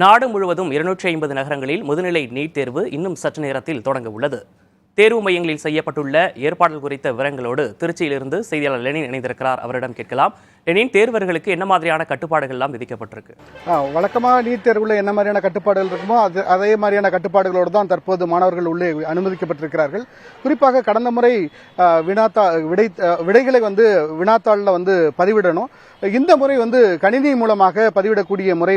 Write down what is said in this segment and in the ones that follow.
நாடு முழுவதும் 250 நகரங்களில் முதுநிலை நீட் தேர்வு இன்னும் சற்று நேரத்தில் தொடங்க உள்ளது. தேர்வு மையங்களில் செய்யப்பட்டுள்ள ஏற்பாடுகள் குறித்த விவரங்களோடு திருச்சியிலிருந்து செய்தியாளர் லெனின் இணைந்திருக்கிறார். அவரிடம் கேட்கலாம். லெனின், தேர்வர்களுக்கு என்ன மாதிரியான கட்டுப்பாடுகள் எல்லாம் விதிக்கப்பட்டிருக்கு? வழக்கமாக நீட் தேர்வில் என்ன மாதிரியான கட்டுப்பாடுகள் இருக்குமோ அதே மாதிரியான கட்டுப்பாடுகளோடு தான் தற்போது மாணவர்கள் உள்ளே அனுமதிக்கப்பட்டிருக்கிறார்கள். குறிப்பாக கடந்த முறை விடைகளை வினாத்தாளில் பதிவிடணும். இந்த முறை கணினி மூலமாக பதிவிடக்கூடிய முறை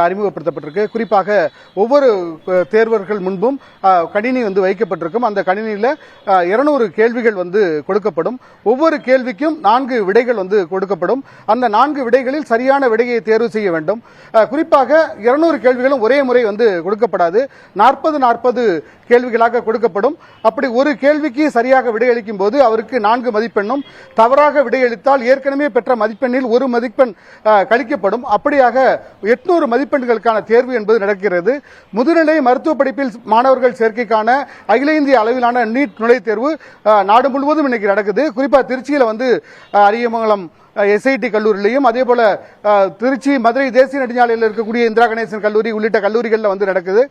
அறிமுகப்படுத்தப்பட்டிருக்கு. குறிப்பாக ஒவ்வொரு தேர்வர்கள் முன்பும் கணினி வைக்கப்பட்டிருக்கும். அந்த கணினியில் 200 கேள்விகள் கொடுக்கப்படும். ஒவ்வொரு கேள்விக்கும் 4 விடைகள் கொடுக்கப்படும். அந்த 4 விடைகளில் சரியான விடையை தேர்வு செய்ய வேண்டும். குறிப்பாக 200 கேள்விகளும் ஒரே முறை கொடுக்கப்படாது. 40 கேள்விகளாக கொடுக்கப்படும். அப்படி ஒரு கேள்விக்கு சரியாக விடையளிக்கும் போது அவருக்கு 4 மதிப்பெண்ணும், தவறாக விடையளித்தால் ஏற்கனவே பெற்ற மதிப்பெண்ணில் 1 மதிப்பெண் கழிக்கப்படும். அப்படியாக 800 மதிப்பெண்களுக்கான தேர்வு என்பது நடக்கிறது. முதுநிலை மருத்துவ படிப்பில் மாணவர்கள் சேர்க்கைக்கான அகில இந்திய அளவிலான நீட் நுழைவுத் தேர்வு நாடு முழுவதும் இன்னைக்கு நடக்குது. குறிப்பாக திருச்சியில் அரியமங்கலம் எஸ்ஐடி கல்லூரியிலையும், அதே போல திருச்சி மதுரை தேசிய நெடுஞ்சாலையில் இருக்கக்கூடிய இந்திரா கணேசன் கல்லூரி உள்ளிட்ட கல்லூரிகளில் நடக்குது.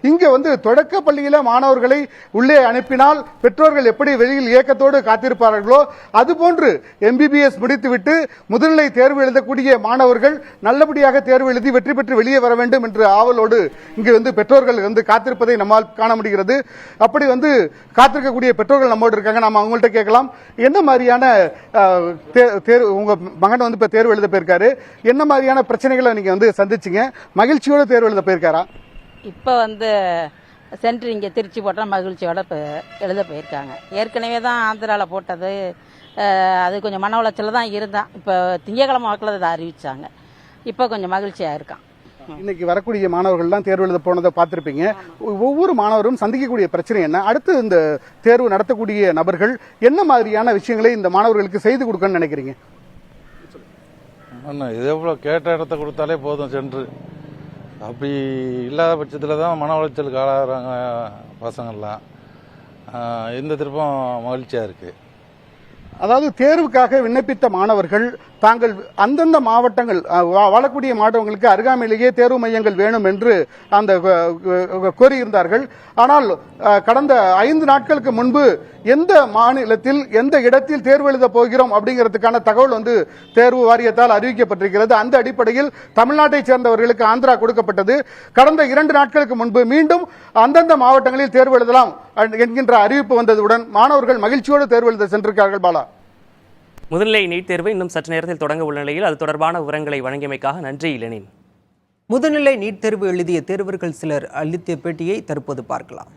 இங்க தொடக்க பள்ளியில மாணவர்களை உள்ளே அனுப்பினால் பெற்றோர்கள் எப்படி வெளியில் ஏக்கத்தோடு காத்திருப்பார்களோ அதுபோன்று MBBS முடித்துவிட்டு முதுநிலை தேர்வு எழுதக்கூடிய மாணவர்கள் நல்லபடியாக தேர்வு எழுதி வெற்றி பெற்று வெளியே வர வேண்டும் என்று ஆவலோடு இங்கு பெற்றோர்கள் காத்திருப்பதை நம்மால் காண முடிகிறது. அப்படி காத்திருக்கக்கூடிய பெற்றோர்கள் நம்மோடு இருக்காங்க. நாம அவங்கள்ட்ட கேட்கலாம், என்ன மாதிரியான உங்க மகன் இப்ப தேர்வு எழுத போயிருக்காரு, என்ன மாதிரியான பிரச்சனைகளை நீங்க சந்திச்சீங்க? மகிழ்ச்சியோட தேர்வு எழுத போயிருக்காரா? இப்ப சென்டர் இங்க திருச்சி போட்டா மகிழ்ச்சியோட எழுத போயிருக்காங்க. ஏற்கனவே தான் ஆந்திரால போட்டது, அது கொஞ்சம் மன உளைச்சல தான் இருந்தான். இப்ப திங்கக்கிழமை வாக்கில் அதை அறிவிச்சாங்க. இப்ப கொஞ்சம் மகிழ்ச்சியா இருக்கான். இன்னைக்கு வரக்கூடிய மாணவர்கள் தான் தேர்வு எழுத போனதை பார்த்திருப்பீங்க. ஒவ்வொரு மாணவரும் சந்திக்கக்கூடிய பிரச்சனை என்ன? அடுத்து இந்த தேர்வு நடத்தக்கூடிய நபர்கள் என்ன மாதிரியான விஷயங்களை இந்த மாணவர்களுக்கு செய்து கொடுக்கணும்னு நினைக்கிறீங்க? இது எவ்வளோ கேட்ட இடத்த கொடுத்தாலே போதும் சென்று. அப்படி இல்லாத பட்சத்தில் தான் மன உளைச்சலுக்கு ஆளாகிறாங்க பசங்கள்லாம். இந்த திருப்பம் மகிழ்ச்சியாக இருக்குது. அதாவது தேர்வுக்காக விண்ணப்பித்த மாணவர்கள் தாங்கள் அந்தந்த மாவட்டங்கள் வாழக்கூடிய மாவட்டங்களுக்கு அருகாமையிலேயே தேர்வு மையங்கள் வேணும் என்று அந்த கோரியிருந்தார்கள். ஆனால் கடந்த 5 நாட்களுக்கு முன்பு எந்த மாநிலத்தில் எந்த இடத்தில் தேர்வு எழுத போகிறோம் அப்படிங்கிறதுக்கான தகவல் தேர்வு வாரியத்தால் அறிவிக்கப்பட்டிருக்கிறது. அந்த அடிப்படையில் தமிழ்நாட்டை சேர்ந்தவர்களுக்கு ஆந்திரா கொடுக்கப்பட்டது. கடந்த 2 நாட்களுக்கு முன்பு மீண்டும் அந்தந்த மாவட்டங்களில் தேர்வு எழுதலாம் என்கின்ற அறிவிப்பு வந்ததுடன் மாணவர்கள் மகிழ்ச்சியோடு தேர்வு எழுத சென்றிருக்கிறார்கள். பாலா, முதுநிலை நீட் தேர்வு இன்னும் சற்று நேரத்தில் தொடங்க உள்ள நிலையில் அது தொடர்பான விவரங்களை வழங்கியமைக்காக நன்றி லெனின். முதுநிலை நீட் தேர்வு எழுதிய தேர்வர்கள் சிலர் அளித்த பேட்டியை தற்போது பார்க்கலாம்.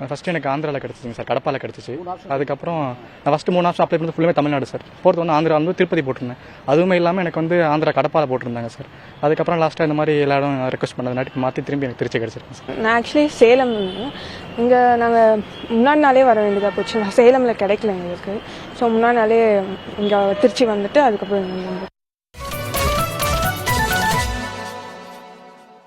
ஃபஸ்ட்டு எனக்கு ஆந்திராவில் கிடச்சிங்க சார், கடப்பாவில் கிடச்சிச்சு. அதுக்கப்புறம் நான் ஃபஸ்ட்டு 3 ஆப்ஷன் அப்ளை பண்ணது ஃபுல்லுமே தமிழ்நாடு சார். போகிறது ஆந்திரா திருப்பதி போட்டிருந்தேன். அதுவுமே இல்லாமல் எனக்கு ஆந்திரா கடப்பாவில் போட்டிருந்தாங்க சார். அதுக்கப்புறம் லாஸ்ட்டாக இந்த மாதிரி எல்லா இடம் ரெக்வஸ்ட் பண்ணதுனாட்டி மாற்றி திரும்பி எனக்கு திருச்சி கிடச்சிருக்கேன் சார். நான் ஆக்சுவலி சேலம், இங்கே நாங்கள் முன்னாடி நாளே வர வேண்டியதாக போச்சு. சேலமில் கிடைக்கல எங்களுக்கு. ஸோ முன்னாடி நாளே இங்கே திருச்சி வந்துட்டு அதுக்கப்புறம்